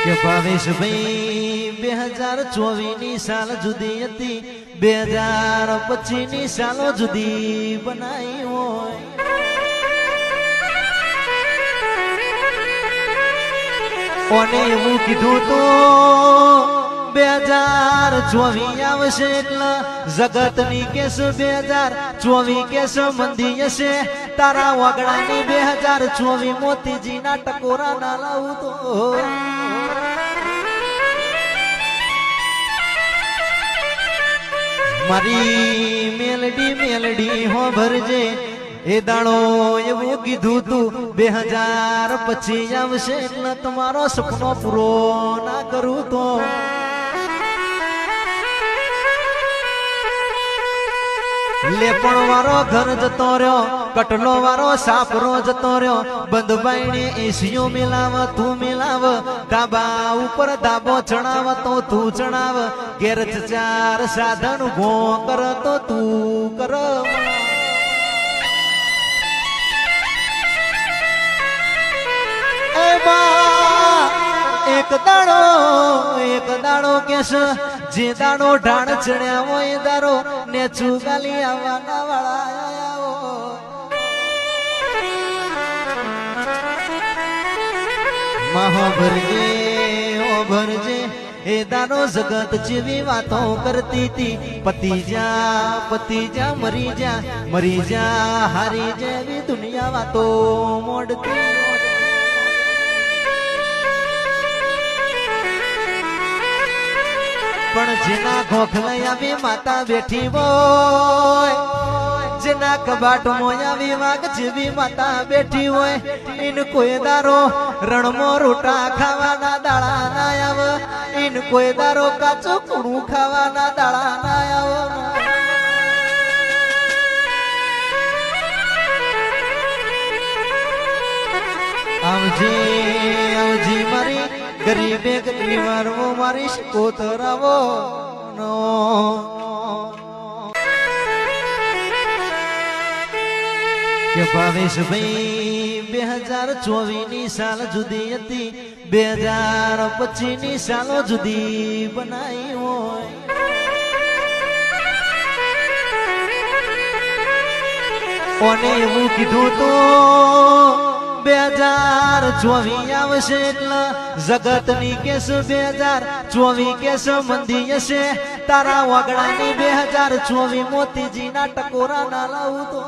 કે ભાવેશભાઈ 2024 ની સાલ જુદી હતી 2025 ની સાલો જુદી બનાવી હોય કોને એવું કીધું તો 2024 આવશે એટલે જગતની કેસ 2024 કેસ મંદી હશે તારા વગડાની 2024 મોતીજીના ટકોરા ના લાવું તો મારી મેલડી હો ભરજે એ દાડો એવું કીધું તું 2025 આવશે એટલે તમારો સપનો પૂરો ના કરું તો લેપણ વાળો ઘર જતો રહ્યો કટલો વાળો સાપરો જતો રહ્યો બંધ બાઈને એસીઓ મિલાવ તું મિલાવ ધાબા ઉપર ધાબો ચણાવ તો તું ચણાવ ઘેર ચાર સાધન ઉભો કર તો તું કર એક દાડો કેસ જે દાડો ઢાળ ચડ્યા હોય દારો ને ચુગાલી આવવાના વાળા માહો ભરજે એ દાડો જગત જેવી વાતો કરતી હતી પતિ જા મરી જા હારી જેવી દુનિયા વાતો મોડતી પણ જેના ગોખલાઈ આવી માતા બેઠી હોય જેના કબાટ મોય આવી વાઘ જેવી માતા બેઠી હોય ઇન કોઈ દારો રણમો રોટા ખાવાના દાડા ના આવ ઇન કોઈ દારો કાચો કુણું ખાવાના દાડા ના આવ આવજી મારી ગરીબે ગરીબ મારવો મારી કોતરાવો નો કે ભાવેશભાઈ 2024 ની સાલ જુદી હતી 2025 ની સાલો જુદી બનાવી હોય કોને એવું કીધું તો 2024 આવશે એટલે જગતની કેસ 2024 કેસ મંદી હશે તારા વગડાની 2024 મોતીજીના ટકોરા ના લાવું તો